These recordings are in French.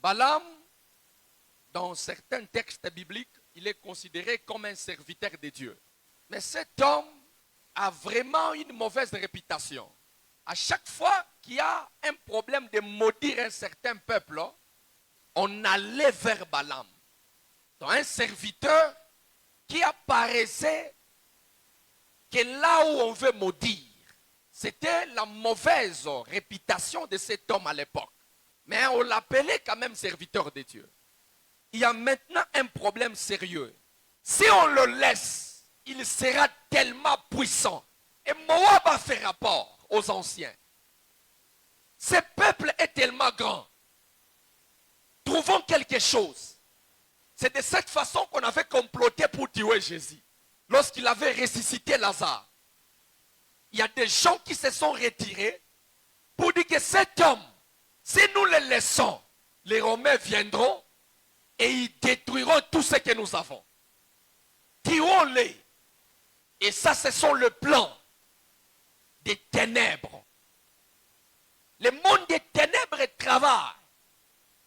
Balaam, dans certains textes bibliques, il est considéré comme un serviteur de Dieu. Mais cet homme a vraiment une mauvaise réputation. À chaque fois qu'il y a un problème de maudire un certain peuple, on allait vers Balaam. Donc un serviteur qui apparaissait que là où on veut maudire, c'était la mauvaise réputation de cet homme à l'époque. Mais on l'appelait quand même serviteur de Dieu. Il y a maintenant un problème sérieux. Si on le laisse, il sera tellement puissant. Et Moab a fait rapport aux anciens. Ce peuple est tellement grand. Trouvons quelque chose. C'est de cette façon qu'on avait comploté pour tuer Jésus. Lorsqu'il avait ressuscité Lazare. Il y a des gens qui se sont retirés pour dire que cet homme, si nous le laissons, les Romains viendront et ils détruiront tout ce que nous avons. Tuons-les. Et ça, ce sont le plan des ténèbres. Le monde des ténèbres travaille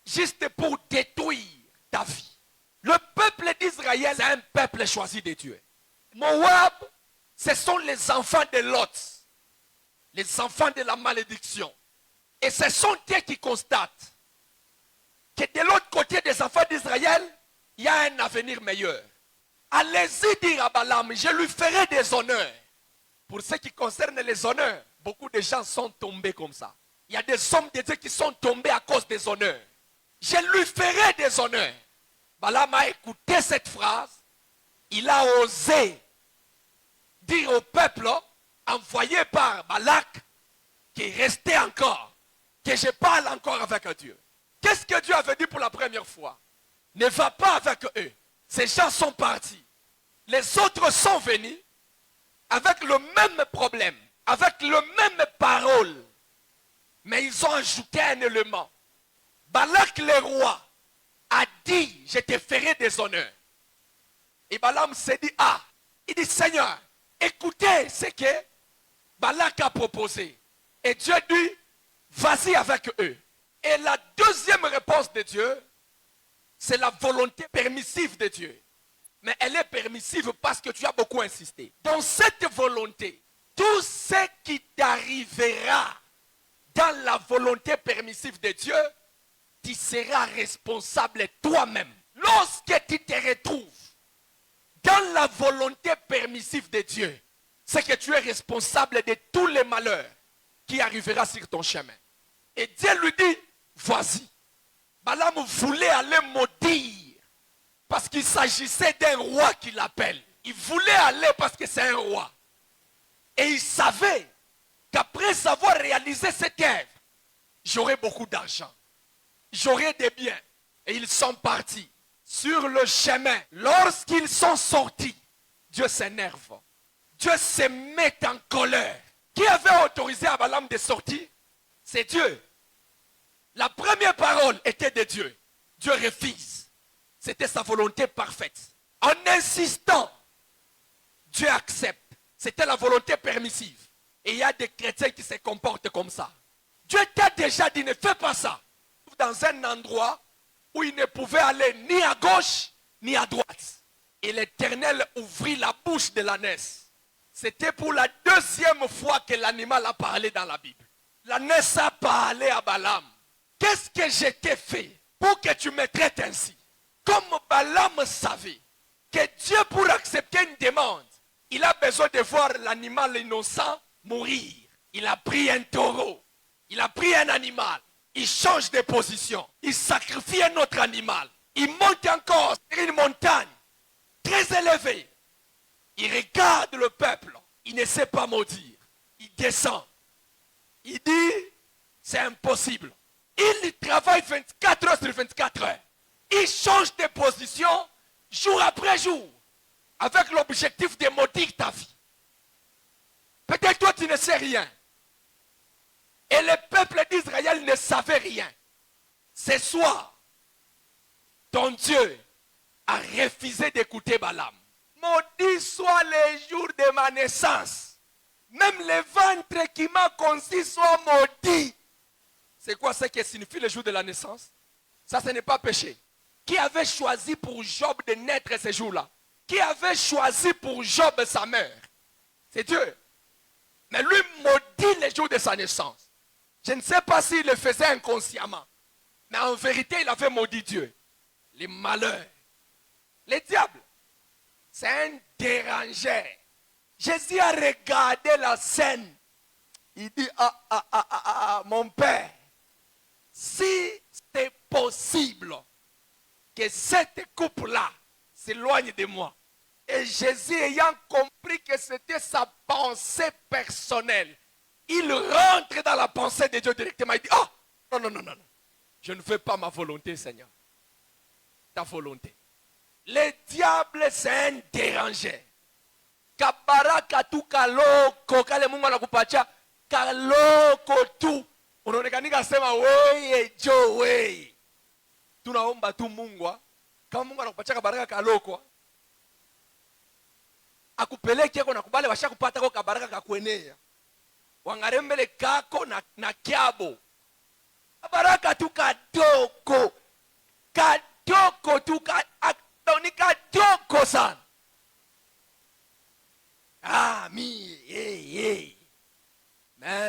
juste pour détruire ta vie. Le peuple d'Israël, c'est un peuple choisi de Dieu. Moab, ce sont les enfants de Lot, les enfants de la malédiction. Et ce sont eux qui constatent que de l'autre côté des enfants d'Israël, il y a un avenir meilleur. Allez-y dire à Balaam, je lui ferai des honneurs. Pour ce qui concerne les honneurs, beaucoup de gens sont tombés comme ça. Il y a des hommes de Dieu qui sont tombés à cause des honneurs. Je lui ferai des honneurs. Balaam a écouté cette phrase. Il a osé dire au peuple envoyé par Balak qui restait encore, que je parle encore avec Dieu. Qu'est-ce que Dieu avait dit pour la première fois? Ne va pas avec eux. Ces gens sont partis. Les autres sont venus avec le même problème, avec le même parole. Mais ils ont ajouté un élément. Balak le roi a dit, je te ferai des honneurs. Et Balaam s'est dit, il dit, Seigneur, écoutez ce que Balak a proposé. Et Dieu dit, vas-y avec eux. Et la deuxième réponse de Dieu, c'est la volonté permissive de Dieu. Mais elle est permissive parce que tu as beaucoup insisté. Dans cette volonté, tout ce qui t'arrivera dans la volonté permissive de Dieu, tu seras responsable toi-même. Lorsque tu te retrouves dans la volonté permissive de Dieu, c'est que tu es responsable de tous les malheurs qui arriveront sur ton chemin. Et Dieu lui dit, vas-y. Balaam voulait aller maudire parce qu'il s'agissait d'un roi qui l'appelle. Il voulait aller parce que c'est un roi. Et il savait qu'après avoir réalisé cette œuvre, j'aurai beaucoup d'argent. J'aurai des biens. Et ils sont partis. Sur le chemin, lorsqu'ils sont sortis, Dieu s'énerve. Dieu se met en colère. Qui avait autorisé à Balaam de sortir? C'est Dieu. La première parole était de Dieu. Dieu refuse. C'était sa volonté parfaite. En insistant, Dieu accepte. C'était la volonté permissive. Et il y a des chrétiens qui se comportent comme ça. Dieu t'a déjà dit, ne fais pas ça. Dans un endroit où il ne pouvait aller ni à gauche ni à droite. Et l'Éternel ouvrit la bouche de l'ânesse. C'était pour la deuxième fois que l'animal a parlé dans la Bible. L'ânesse a parlé à Balaam. Qu'est-ce que je t'ai fait pour que tu me traites ainsi? Comme Balaam savait que Dieu, pour accepter une demande, il a besoin de voir l'animal innocent mourir. Il a pris un taureau. Il a pris un animal. Il change de position. Il sacrifie un autre animal. Il monte encore sur une montagne très élevée. Il regarde le peuple. Il ne sait pas maudire. Il descend. Il dit, c'est impossible. Il travaille 24 heures sur 24 heures. Il change de position jour après jour avec l'objectif de maudire ta vie. Peut-être toi tu ne sais rien. Et le peuple d'Israël ne savait rien. Ce soir, ton Dieu a refusé d'écouter Balaam. Maudit soit le jour de ma naissance. Même le ventre qui m'a conçu soit maudit. C'est quoi ce qui signifie le jour de la naissance? Ça, ce n'est pas péché. Qui avait choisi pour Job de naître ces jours-là? Qui avait choisi pour Job sa mère? C'est Dieu. Mais lui maudit les jours de sa naissance. Je ne sais pas s'il le faisait inconsciemment. Mais en vérité, il avait maudit Dieu. Les malheurs. Les diables. C'est un dérangeur. Jésus a regardé la scène. Il dit, mon père, si c'est possible que cette couple-là s'éloigne de moi. Et Jésus ayant compris que c'était sa pensée personnelle, il rentre dans la pensée de Dieu directement. Il dit, non. Je ne fais pas ma volonté, Seigneur. Ta volonté. Le diable, c'est un dérangeur. Kabaraka tu kaloko, kale mungu anakupatia kaloko tu. Unaonekanika sema weye jo weye. Tunaomba tu Mungu. Kama Mungu anakupatia kabaraka kaloko, akupeleke kwa nakubale washakupata kwa kabaraka kakuenea. Wangarembele kako na kiabo. Kabaraka tu kadoko. Kadoko tu ni kadoko sana.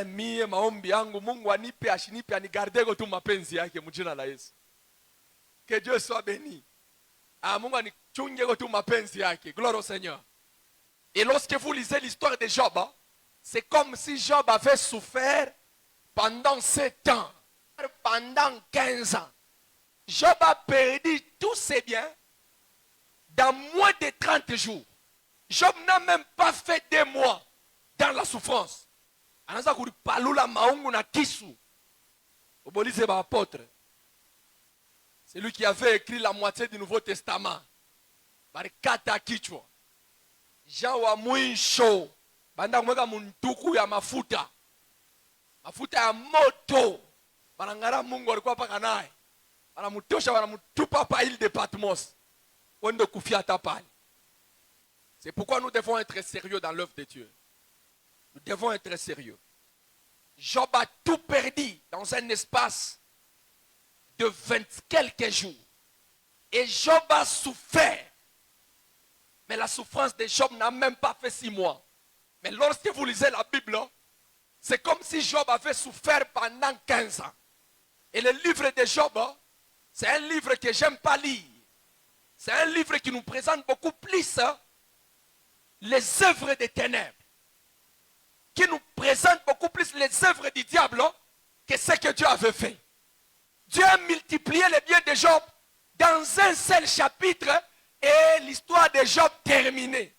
Mie maombi yangu Mungu anipe ashinipe anigardego tu mapenzi yake mjina la Yesu. Que Dieu soit béni. Mungu anichunge tu mapenzi yake. Gloire au Seigneur. Et lorsque vous lisez l'histoire de Job, c'est comme si Job avait souffert pendant 7 ans, pendant 15 ans. Job a perdu tous ses biens dans moins de 30 jours. Job n'a même pas fait 2 mois dans la souffrance. Anaanza kulipalula maungu na kisu. Obolise ba apôtre. C'est lui qui avait écrit la moitié du Nouveau Testament. Barikata kichwa. Jean wa mwisho. Banda kumweka munduku ya mafuta. Mafuta ya moto. Barangara Mungu alikuwa paka naye. Banamutosha banamutupa pa île de Patmos. Wende kufia tapali. C'est pourquoi nous devons être sérieux dans l'œuvre de Dieu. Nous devons être sérieux. Job a tout perdu dans un espace de 20 quelques jours. Et Job a souffert. Mais la souffrance de Job n'a même pas fait 6 mois. Mais lorsque vous lisez la Bible, c'est comme si Job avait souffert pendant 15 ans. Et le livre de Job, c'est un livre que j'aime pas lire. C'est un livre qui nous présente beaucoup plus les œuvres des ténèbres. Qui nous présente beaucoup plus les œuvres du diable que ce que Dieu avait fait. Dieu a multiplié les biens de Job dans un seul chapitre et l'histoire de Job terminée.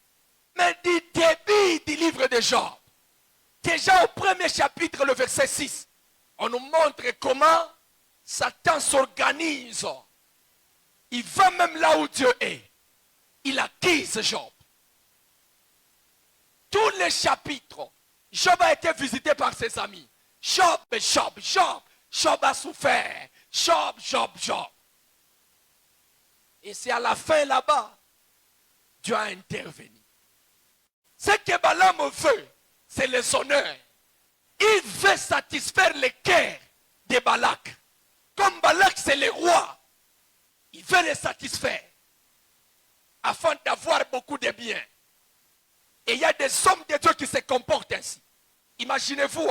Mais du début du livre de Job, déjà au premier chapitre, le verset 6, on nous montre comment Satan s'organise. Il va même là où Dieu est. Il accuse Job. Tous les chapitres, Job a été visité par ses amis. Job a souffert. Job. Et c'est à la fin là-bas, Dieu a intervenu. Ce que Balaam veut, c'est les honneurs. Il veut satisfaire le cœur de Balak. Comme Balak, c'est le roi, il veut les satisfaire afin d'avoir beaucoup de biens. Et il y a des hommes de Dieu qui se comportent ainsi. Imaginez-vous,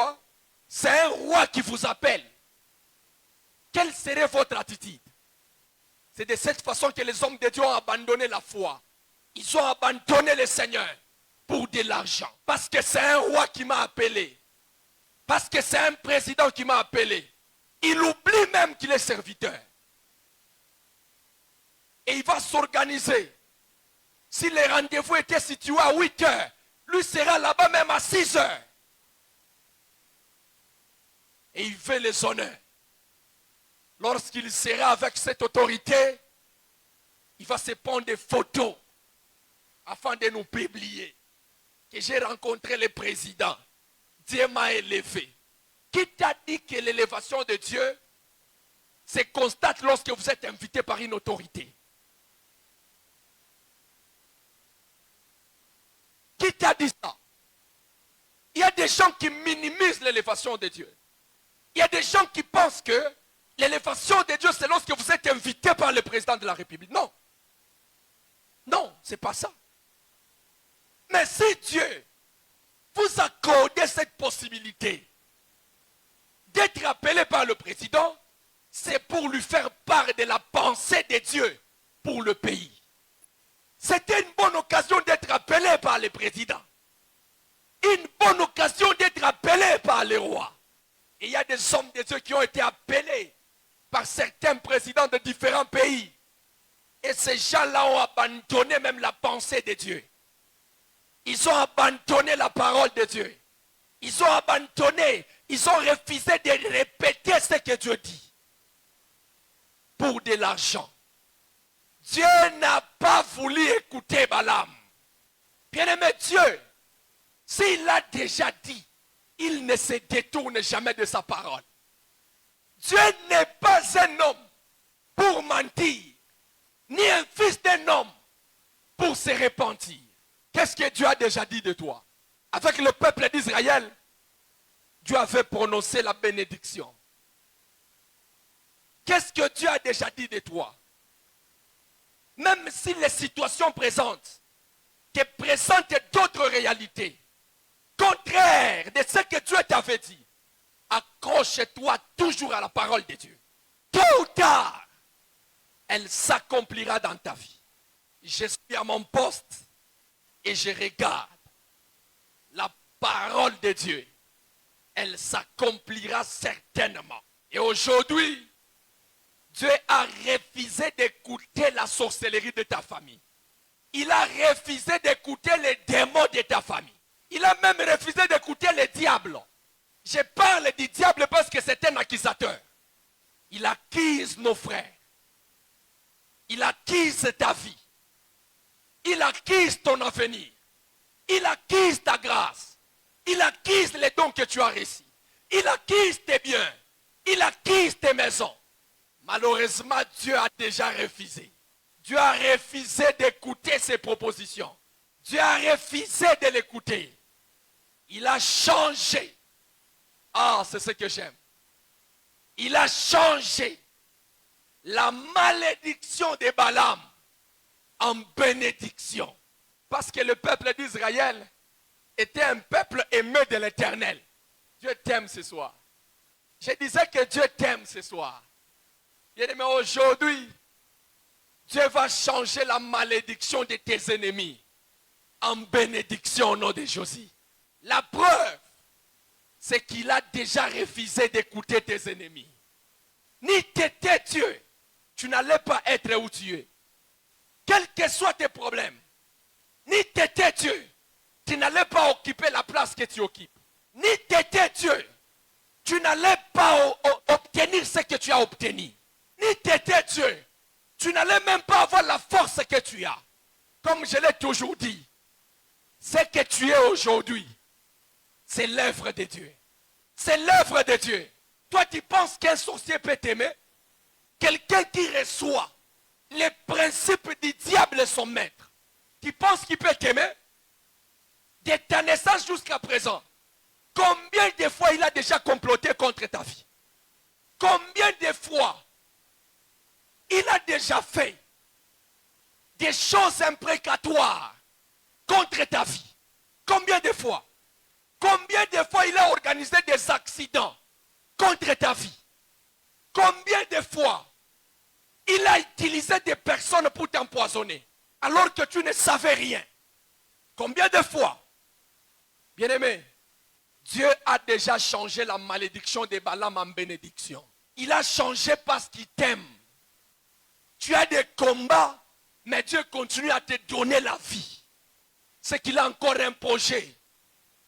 c'est un roi qui vous appelle. Quelle serait votre attitude? C'est de cette façon que les hommes de Dieu ont abandonné la foi. Ils ont abandonné le Seigneur pour de l'argent. Parce que c'est un roi qui m'a appelé. Parce que c'est un président qui m'a appelé. Il oublie même qu'il est serviteur. Et il va s'organiser. Si les rendez-vous étaient situés à 8 heures, lui sera là-bas même à 6 heures. Et il veut les honneurs. Lorsqu'il sera avec cette autorité, il va se prendre des photos afin de nous publier que j'ai rencontré le président. Dieu m'a élevé. Qui t'a dit que l'élévation de Dieu se constate lorsque vous êtes invité par une autorité? Qui t'a dit ça? Il y a des gens qui minimisent l'élévation de Dieu. Il y a des gens qui pensent que L'élévation de Dieu, c'est lorsque vous êtes invité par le président de la République. Non. Non, c'est pas ça. Mais si Dieu vous accorde cette possibilité d'être appelé par le président, c'est pour lui faire part de la pensée de Dieu pour le pays. C'était une bonne occasion d'être appelé par le président. Une bonne occasion d'être appelé par les rois. Et il y a des hommes de Dieu qui ont été appelés par certains présidents de différents pays. Et ces gens-là ont abandonné même la pensée de Dieu. Ils ont abandonné la parole de Dieu. Ils ont abandonné, ils ont refusé de répéter ce que Dieu dit. Pour de l'argent. Dieu n'a pas voulu écouter Balaam. Bien-aimé, Dieu, s'il a déjà dit, il ne se détourne jamais de sa parole. Dieu n'est pas un homme pour mentir, ni un fils d'un homme pour se repentir. Qu'est-ce que Dieu a déjà dit de toi? Avec le peuple d'Israël, Dieu avait prononcé la bénédiction. Qu'est-ce que Dieu a déjà dit de toi? Même si les situations présentes te présentent d'autres réalités, contraires de ce que Dieu t'avait dit, accroche-toi toujours à la parole de Dieu. Tôt ou tard, elle s'accomplira dans ta vie. Je suis à mon poste et je regarde la parole de Dieu. Elle s'accomplira certainement. Et aujourd'hui, Dieu a refusé d'écouter la sorcellerie de ta famille. Il a refusé d'écouter les démons de ta famille. Il a même refusé d'écouter les diables. Je parle du diable parce que c'est un accusateur. Il accuse nos frères. Il accuse ta vie. Il accuse ton avenir. Il accuse ta grâce. Il accuse les dons que tu as reçus. Il accuse tes biens. Il accuse tes maisons. Malheureusement, Dieu a déjà refusé. Dieu a refusé d'écouter ses propositions. Dieu a refusé de l'écouter. Il a changé. Ah, c'est ce que j'aime. Il a changé la malédiction de Balaam en bénédiction. Parce que le peuple d'Israël était un peuple aimé de l'Éternel. Dieu t'aime ce soir. Je disais que Dieu t'aime ce soir. Bien-aimé, aujourd'hui, Dieu va changer la malédiction de tes ennemis en bénédiction au nom de Jésus. La preuve, c'est qu'il a déjà refusé d'écouter tes ennemis. Ni t'étais Dieu, tu n'allais pas être où tu es. Quels que soient tes problèmes, ni t'étais Dieu, tu n'allais pas occuper la place que tu occupes. Ni t'étais Dieu, tu n'allais pas obtenir ce que tu as obtenu. Ni t'étais Dieu, tu n'allais même pas avoir la force que tu as. Comme je l'ai toujours dit, ce que tu es aujourd'hui, c'est l'œuvre de Dieu. C'est l'œuvre de Dieu. Toi, tu penses qu'un sorcier peut t'aimer? Quelqu'un qui reçoit les principes du diable son maître. Tu penses qu'il peut t'aimer? De ta naissance jusqu'à présent, combien de fois il a déjà comploté contre ta vie? Combien de fois il a déjà fait des choses imprécatoires contre ta vie? Combien de fois? Combien de fois il a organisé des accidents contre ta vie? Combien de fois il a utilisé des personnes pour t'empoisonner alors que tu ne savais rien? Combien de fois? Bien-aimé, Dieu a déjà changé la malédiction de Balaam en bénédiction. Il a changé parce qu'il t'aime. Tu as des combats, mais Dieu continue à te donner la vie. C'est qu'il a encore un projet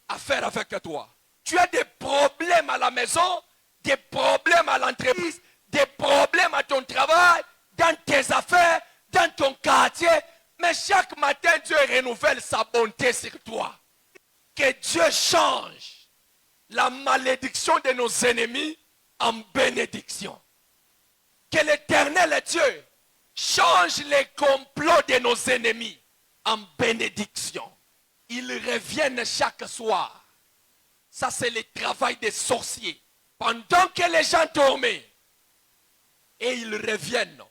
à faire avec toi. Tu as des problèmes à la maison, des problèmes à l'entreprise, des problèmes à ton travail, dans tes affaires, dans ton quartier. Mais chaque matin, Dieu renouvelle sa bonté sur toi. Que Dieu change la malédiction de nos ennemis en bénédiction. Que l'Éternel Dieu change les complots de nos ennemis en bénédiction. Ils reviennent chaque soir. Ça, c'est le travail des sorciers. Pendant que les gens dormaient, et ils reviennent.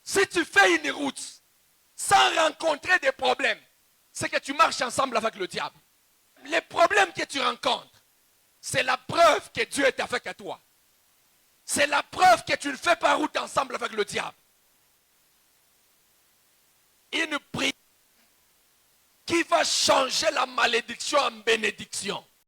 Si tu fais une route sans rencontrer des problèmes, c'est que tu marches ensemble avec le diable. Les problèmes que tu rencontres, c'est la preuve que Dieu est avec toi. C'est la preuve que tu ne fais pas route ensemble avec le diable. Une prière qui va changer la malédiction en bénédiction.